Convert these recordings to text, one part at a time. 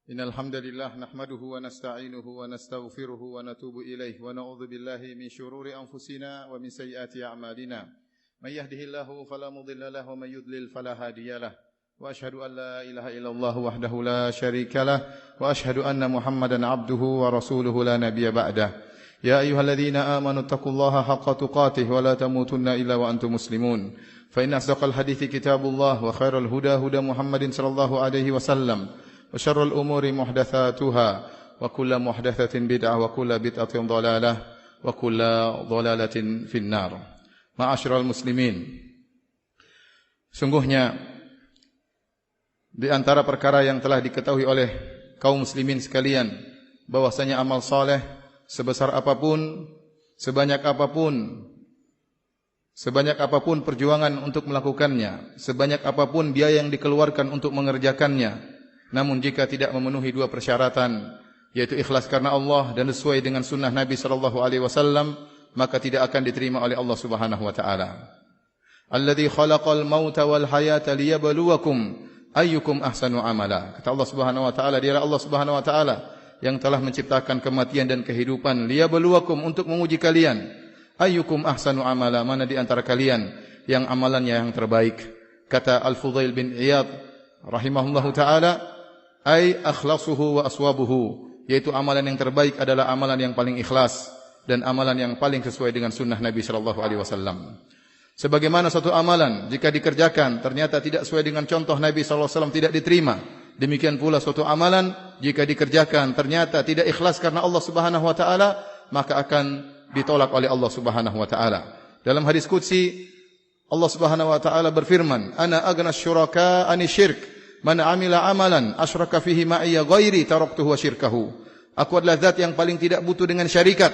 Innal hamdalillah nahmaduhu wa nasta'inuhu wa nastaghfiruhu wa natubu ilayhi wa na'udzu billahi min shururi anfusina wa min sayyiati a'malina. May yahdihillahu fala mudilla lahu wa may yudlil fala hadiyalah. Wa ashhadu an la ilaha illallah wahdahu la syarikalah wa ashhadu anna Muhammadan 'abduhu wa rasuluhu la nabiyya ba'dah. Ya ayyuhalladzina amanu taqullaha haqqa tuqatih wa la tamutunna illa wa antum muslimun. Fa inna asdaqal hadithi kitabullah wa khairal huda huda Muhammadin sallallahu alaihi wasallam. Wa syarrul umuri muhdatsatuha wa kullu muhdatsatin bid'ah wa kullu bid'atin dhalalah wa kullu dhalalatin finnar. Ma'asyiral muslimin. Sungguhnya di antara perkara yang telah diketahui oleh kaum muslimin sekalian bahwasanya amal saleh sebesar apapun, sebanyak apapun perjuangan untuk melakukannya, sebanyak apapun biaya yang dikeluarkan untuk mengerjakannya, namun jika tidak memenuhi dua persyaratan, yaitu ikhlas karena Allah dan sesuai dengan sunnah Nabi sallallahu alaihi wasallam, maka tidak akan diterima oleh Allah Subhanahu wa taala. Alladzi khalaqal mauta wal hayata liyabluwakum ayyukum ahsanu amala. Kata Allah Subhanahu wa taala, dialah Allah Subhanahu wa taala yang telah menciptakan kematian dan kehidupan, liyabluwakum, untuk menguji kalian. Ayyukum ahsanu amala, mana di antara kalian yang amalannya yang terbaik. Kata Al-Fudail bin Iyad rahimahullahu taala, ay akhlasuhu wa aswabuhu, yaitu amalan yang terbaik adalah amalan yang paling ikhlas dan amalan yang paling sesuai dengan sunnah Nabi sallallahu alaihi wasallam. Sebagaimana suatu amalan jika dikerjakan ternyata tidak sesuai dengan contoh Nabi sallallahu alaihi wasallam tidak diterima, demikian pula suatu amalan jika dikerjakan ternyata tidak ikhlas karena Allah Subhanahu wa taala, maka akan ditolak oleh Allah Subhanahu wa taala. Dalam hadis qudsi Allah Subhanahu wa taala berfirman, ana aghna syuraka ani syirk. Man amila amalan asyraka fihi ma'iyya ghairi taraktuhu wa syirkahu. Aku adalah zat yang paling tidak butuh dengan syarikat.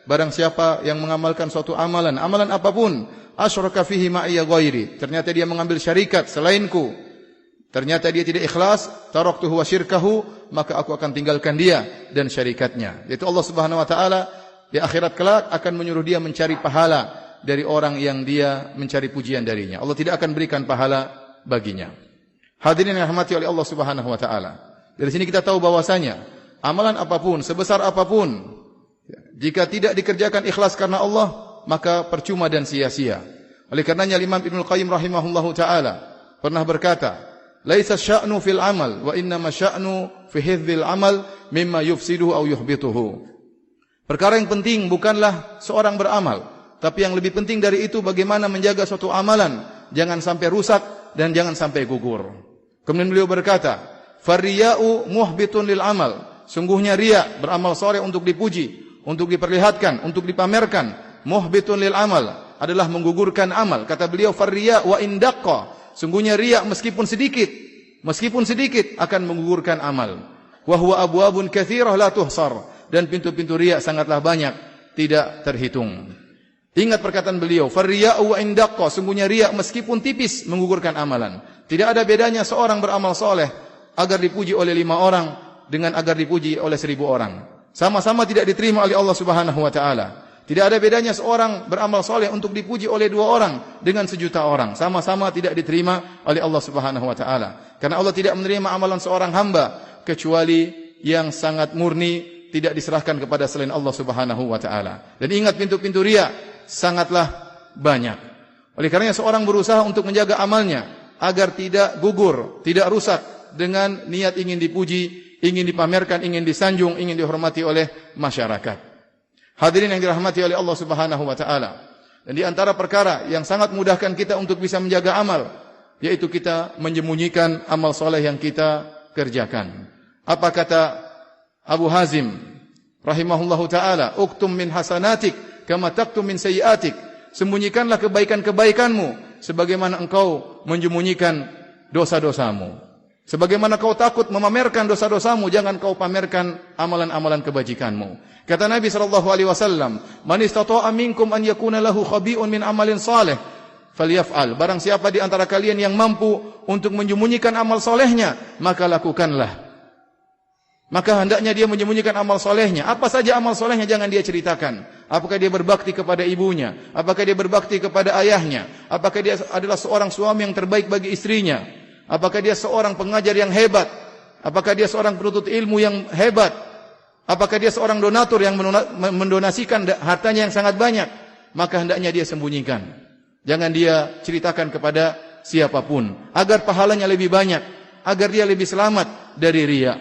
Barang siapa yang mengamalkan suatu amalan apapun, asyraka fihi ma'iyya ghairi, ternyata dia mengambil syarikat selainku, ternyata dia tidak ikhlas, taraktuhu wa syirkahu, maka aku akan tinggalkan dia dan syarikatnya. Yaitu Allah Subhanahu wa taala di akhirat kelak akan menyuruh dia mencari pahala dari orang yang dia mencari pujian darinya. Allah tidak akan berikan pahala baginya. Hadirin yang dirahmati oleh Allah Subhanahu wa taala. Dari sini kita tahu bahwasanya amalan apapun, sebesar apapun, jika tidak dikerjakan ikhlas karena Allah, maka percuma dan sia-sia. Oleh karenanya Imam Ibnu Qayyim rahimahullahu taala pernah berkata, "Laisa sya'nu fil amal wa innama sya'nu fi hifdzil amal mimma yufsiduhu aw yuhbituhu." Perkara yang penting bukanlah seorang beramal, tapi yang lebih penting dari itu bagaimana menjaga suatu amalan jangan sampai rusak dan jangan sampai gugur. Kemudian beliau berkata, "Farriya'u muhbitun lil amal." Sungguhnya riya, beramal saleh untuk dipuji, untuk diperlihatkan, untuk dipamerkan, muhbitun lil amal, adalah menggugurkan amal. Kata beliau, "Farriya' wa indaqqa." Sungguhnya riya meskipun sedikit akan menggugurkan amal. Wa huwa abwabun katsirah la tuhsar, dan pintu-pintu riya sangatlah banyak, tidak terhitung. Ingat perkataan beliau, "Farriya'u wa indaqqa." Sungguhnya riya meskipun tipis menggugurkan amalan. Tidak ada bedanya seorang beramal soleh agar dipuji oleh 5 orang dengan agar dipuji oleh 1000 orang. Sama-sama tidak diterima oleh Allah Subhanahu wa taala. Tidak ada bedanya seorang beramal soleh untuk dipuji oleh 2 orang dengan 1.000.000 orang. Sama-sama tidak diterima oleh Allah Subhanahu wa taala. Karena Allah tidak menerima amalan seorang hamba kecuali yang sangat murni, tidak diserahkan kepada selain Allah Subhanahu wa taala. Dan ingat, pintu-pintu riya sangatlah banyak. Oleh karenanya seorang berusaha untuk menjaga amalnya agar tidak gugur, tidak rusak dengan niat ingin dipuji, ingin dipamerkan, ingin disanjung, ingin dihormati oleh masyarakat. Hadirin yang dirahmati oleh Allah Subhanahu wa taala. Dan di antara perkara yang sangat mudahkan kita untuk bisa menjaga amal, yaitu kita menyembunyikan amal soleh yang kita kerjakan. Apa kata Abu Hazim rahimahullahu taala, "Uktum min hasanatik kama taktum min sayyiatik." Sembunyikanlah kebaikan-kebaikanmu sebagaimana engkau menyembunyikan dosa-dosamu. Sebagaimana kau takut memamerkan dosa-dosamu, jangan kau pamerkan amalan-amalan kebajikanmu. Kata Nabi sallallahu alaihi wasallam, "Man istata'a minkum an yakuna lahu khabi'un min amalin salih, falyaf'al." Barang siapa di antara kalian yang mampu untuk menyembunyikan amal solehnya, maka lakukanlah. Maka hendaknya dia menyembunyikan amal solehnya. Apa saja amal solehnya jangan dia ceritakan. Apakah dia berbakti kepada ibunya? Apakah dia berbakti kepada ayahnya? Apakah dia adalah seorang suami yang terbaik bagi istrinya? Apakah dia seorang pengajar yang hebat? Apakah dia seorang penuntut ilmu yang hebat? Apakah dia seorang donatur yang mendonasikan hartanya yang sangat banyak? Maka hendaknya dia sembunyikan. Jangan dia ceritakan kepada siapapun. Agar pahalanya lebih banyak. Agar dia lebih selamat dari riya.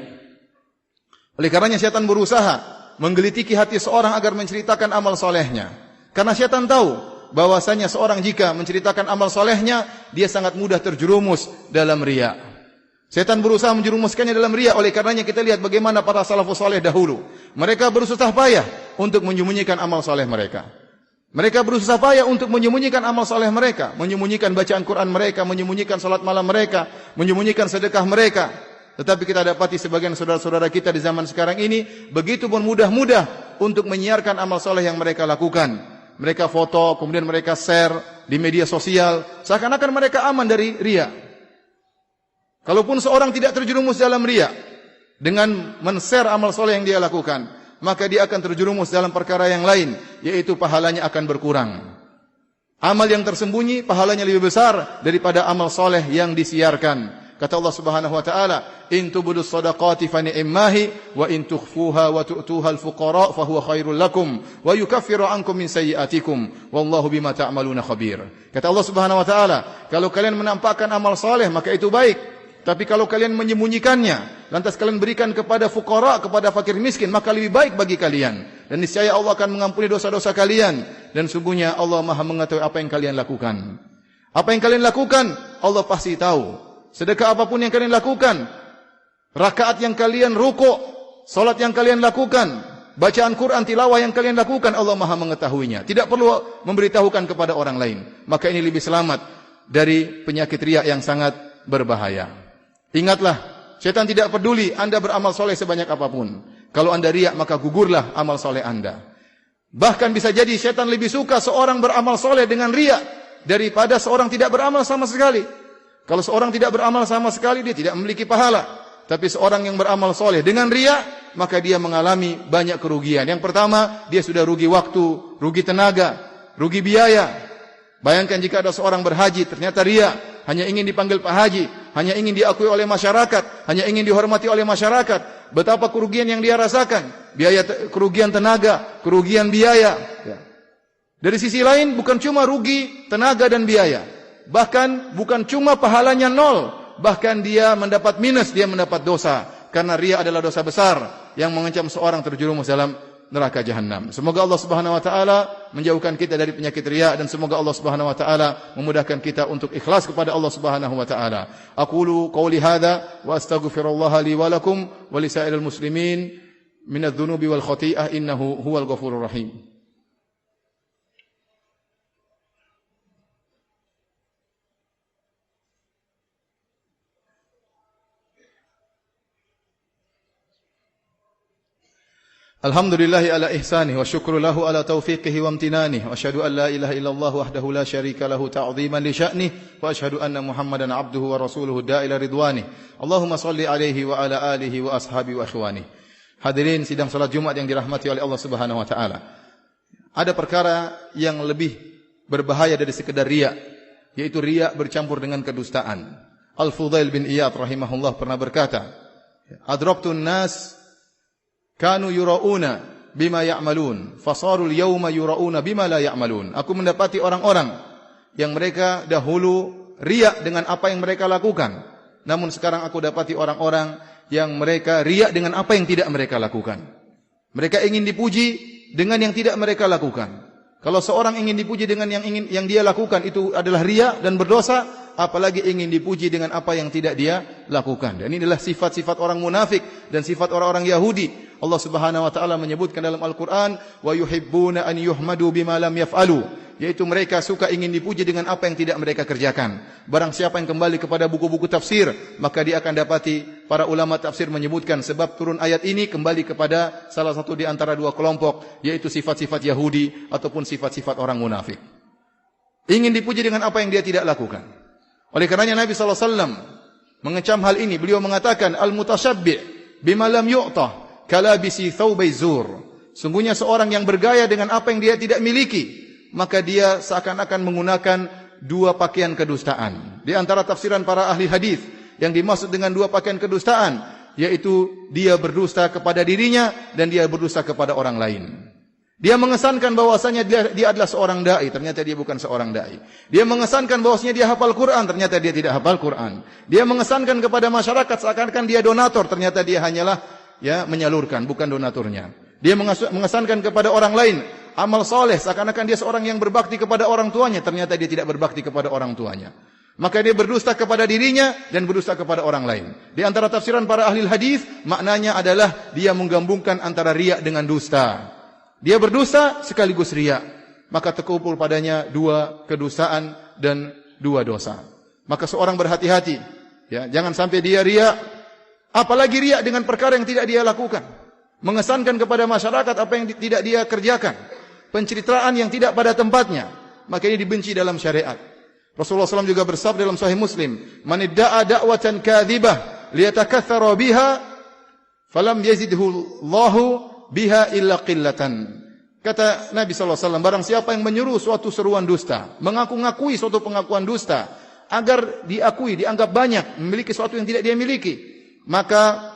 Oleh karenanya syaitan berusaha menggelitiki hati seorang agar menceritakan amal solehnya. Karena syaitan tahu bahwasanya seorang jika menceritakan amal solehnya, dia sangat mudah terjerumus dalam riya. Setan berusaha menjerumuskannya dalam riya. Oleh karenanya kita lihat bagaimana para salafus saleh dahulu. Mereka bersusah payah untuk menyembunyikan amal saleh mereka. Mereka bersusah payah untuk menyembunyikan amal saleh mereka, menyembunyikan bacaan Quran mereka, menyembunyikan salat malam mereka, menyembunyikan sedekah mereka. Tetapi kita dapati sebagian saudara-saudara kita di zaman sekarang ini begitu pun mudah-mudah untuk menyiarkan amal saleh yang mereka lakukan. Mereka foto, kemudian mereka share di media sosial, seakan-akan mereka aman dari riya. Kalaupun seorang tidak terjerumus dalam riya dengan men-share amal soleh yang dia lakukan, maka dia akan terjerumus dalam perkara yang lain, yaitu pahalanya akan berkurang. Amal yang tersembunyi pahalanya lebih besar daripada amal soleh yang disiarkan. Kata Allah Subhanahu wa taala, "In tubudus shadaqati fa ni'mahi wa in tukhfuha wa tu'tuha al-fuqara fa huwa khairul lakum wa yukaffiru ankum min sayyi'atikum wallahu bima ta'maluna khabir." Kata Allah Subhanahu wa taala, kalau kalian menampakkan amal soleh maka itu baik. Tapi kalau kalian menyembunyikannya, lantas kalian berikan kepada fuqara, kepada fakir miskin, maka lebih baik bagi kalian. Dan niscaya Allah akan mengampuni dosa-dosa kalian. Dan sungguhnya Allah Maha mengetahui apa yang kalian lakukan. Apa yang kalian lakukan, Allah pasti tahu. Sedekah apapun yang kalian lakukan, rakaat yang kalian rukuk, salat yang kalian lakukan, bacaan Quran, tilawah yang kalian lakukan, Allah Maha mengetahuinya. Tidak perlu memberitahukan kepada orang lain. Maka ini lebih selamat dari penyakit riya yang sangat berbahaya. Ingatlah, syaitan tidak peduli Anda beramal soleh sebanyak apapun. Kalau Anda riya, maka gugurlah amal soleh Anda. Bahkan bisa jadi syaitan lebih suka seorang beramal soleh dengan riya daripada seorang tidak beramal sama sekali. Kalau seorang tidak beramal sama sekali, dia tidak memiliki pahala. Tapi seorang yang beramal soleh dengan riya, maka dia mengalami banyak kerugian. Yang pertama, dia sudah rugi waktu, rugi tenaga, rugi biaya. Bayangkan jika ada seorang berhaji, ternyata riya, hanya ingin dipanggil Pak Haji, hanya ingin diakui oleh masyarakat, hanya ingin dihormati oleh masyarakat. Betapa kerugian yang dia rasakan. Kerugian tenaga, kerugian biaya. Ya. Dari sisi lain, bukan cuma rugi tenaga dan biaya. Bahkan bukan cuma pahalanya nol. Bahkan dia mendapat minus, dia mendapat dosa. Karena riya adalah dosa besar yang mengancam seorang terjerumus dalam neraka jahanam. Semoga Allah Subhanahu wa taala menjauhkan kita dari penyakit riya dan semoga Allah Subhanahu wa taala memudahkan kita untuk ikhlas kepada Allah Subhanahu wa taala. Aqulu qouli hadza wa astaghfirullaha li wa lakum wa li sa'iril muslimin minadz-dzunubi wal khati'ah innahu huwal ghafurur rahim. Alhamdulillahi ala ihsanih wa syukru lahu ala taufiqihi wa amtinanih wa asyhadu an la ilaha illallah wahdahu la syarika lahu ta'ziman li sya'nih wa asyhadu anna Muhammadan abduhu wa rasuluhu da'ila ridwanih. Allahumma salli alaihi wa ala alihi wa ashabi wa ikhwanih. Hadirin sidang salat Jumat yang dirahmati oleh Allah Subhanahu wa taala. Ada perkara yang lebih berbahaya dari sekedar riya, yaitu riya bercampur dengan kedustaan. Al-Fudail bin Iyad rahimahullah pernah berkata, "Adraktun nas kanu yura'una bima ya'malun, fasarul yawma yura'una bima la ya'malun." Aku mendapati orang-orang yang mereka dahulu riya dengan apa yang mereka lakukan. Namun sekarang aku dapati orang-orang yang mereka riya dengan apa yang tidak mereka lakukan. Mereka ingin dipuji dengan yang tidak mereka lakukan. Kalau seorang ingin dipuji dengan yang dia lakukan itu adalah riya dan berdosa, apalagi ingin dipuji dengan apa yang tidak dia lakukan. Dan ini adalah sifat-sifat orang munafik dan sifat orang-orang Yahudi. Allah Subhanahu wa taala menyebutkan dalam Al-Qur'an, "Wa yuhibbuna an yuhmadu bima lam yaf'alu." Yaitu mereka suka ingin dipuji dengan apa yang tidak mereka kerjakan. Barang siapa yang kembali kepada buku-buku tafsir, maka dia akan dapati para ulama tafsir menyebutkan sebab turun ayat ini kembali kepada salah satu di antara dua kelompok, yaitu sifat-sifat Yahudi ataupun sifat-sifat orang munafik. Ingin dipuji dengan apa yang dia tidak lakukan. Oleh karenanya Nabi SAW mengecam hal ini. Beliau mengatakan, "Al-mutasyabbi' bima lam yu'tah kalabisi thawbai zur." Sungguhnya seorang yang bergaya dengan apa yang dia tidak miliki, maka dia seakan-akan menggunakan dua pakaian kedustaan. Di antara tafsiran para ahli hadis, yang dimaksud dengan dua pakaian kedustaan, yaitu dia berdusta kepada dirinya dan dia berdusta kepada orang lain. Dia mengesankan bahwasanya dia adalah seorang dai, ternyata dia bukan seorang dai. Dia mengesankan bahwasanya dia hafal Quran, ternyata dia tidak hafal Quran. Dia mengesankan kepada masyarakat seakan-akan dia donatur, ternyata dia hanyalah menyalurkan, bukan donaturnya. Dia mengesankan kepada orang lain amal soleh, seakan-akan dia seorang yang berbakti kepada orang tuanya, ternyata dia tidak berbakti kepada orang tuanya. Maka dia berdusta kepada dirinya dan berdusta kepada orang lain. Di antara tafsiran para ahli hadis, maknanya adalah dia menggabungkan antara riya dengan dusta. Dia berdusta sekaligus riya, maka terkumpul padanya dua kedustaan dan dua dosa. Maka seorang berhati-hati, jangan sampai dia riya, apalagi riya dengan perkara yang tidak dia lakukan, mengesankan kepada masyarakat apa yang tidak dia kerjakan, pencitraan yang tidak pada tempatnya, maka ini dibenci dalam syariat. Rasulullah SAW juga bersabda dalam Sahih Muslim, "Man idda'a da'watan kadzibah liyatakatsara biha, falam yazidhu Allahu biha illa qillatan." Kata Nabi SAW, barang siapa yang menyuruh suatu seruan dusta, mengaku-ngakui suatu pengakuan dusta, agar diakui, dianggap banyak, memiliki sesuatu yang tidak dia miliki, maka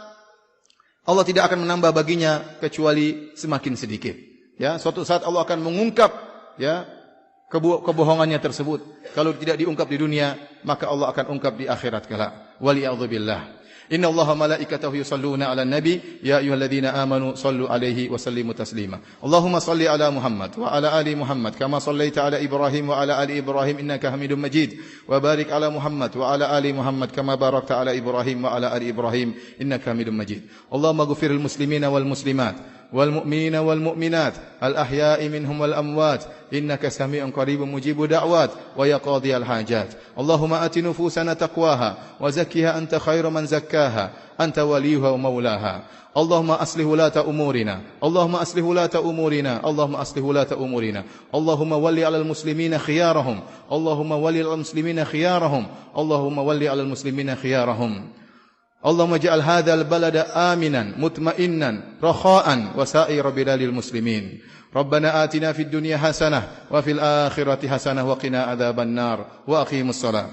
Allah tidak akan menambah baginya kecuali semakin sedikit. Suatu saat Allah akan mengungkap kebohongannya tersebut. Kalau tidak diungkap di dunia, maka Allah akan ungkap di akhirat kelak. Waliyadzubillah. Inna Allaha malaikatahu yusalluna 'alan nabi ya ayyuhalladzina amanu sallu 'alaihi wa sallimu taslima. Allahumma salli 'ala Muhammad wa 'ala ali Muhammad kama sallaita 'ala Ibrahim wa 'ala ali Ibrahim innaka Hamidum Majid. Wa barik 'ala Muhammad wa 'ala ali Muhammad kama barakta 'ala Ibrahim wa 'ala ali Ibrahim innaka Hamidum Majid. Allahumma ighfiril muslimina wal muslimat والمؤمنين والمؤمنات الأحياء منهم والأموات إنك سميع قريب مجيب دعوات ويا قاضي الحاجات اللهم آت نفوسنا تقواها وزكها أنت خير من زكاها أنت وليها ومولاها اللهم أصلح ولاة أمورنا اللهم أصلح ولاة أمورنا اللهم أصلح ولاة أمورنا اللهم ولي على المسلمين خيارهم اللهم ولي على المسلمين خيارهم اللهم ولي على المسلمين خيارهم اللهم اجعل هذا البلد آمنا مطمئنا رخاء وسائر بلاد المسلمين ربنا آتنا في الدنيا حسنة وفي الآخرة حسنة وقنا عذاب النار وأقيموا الصلاة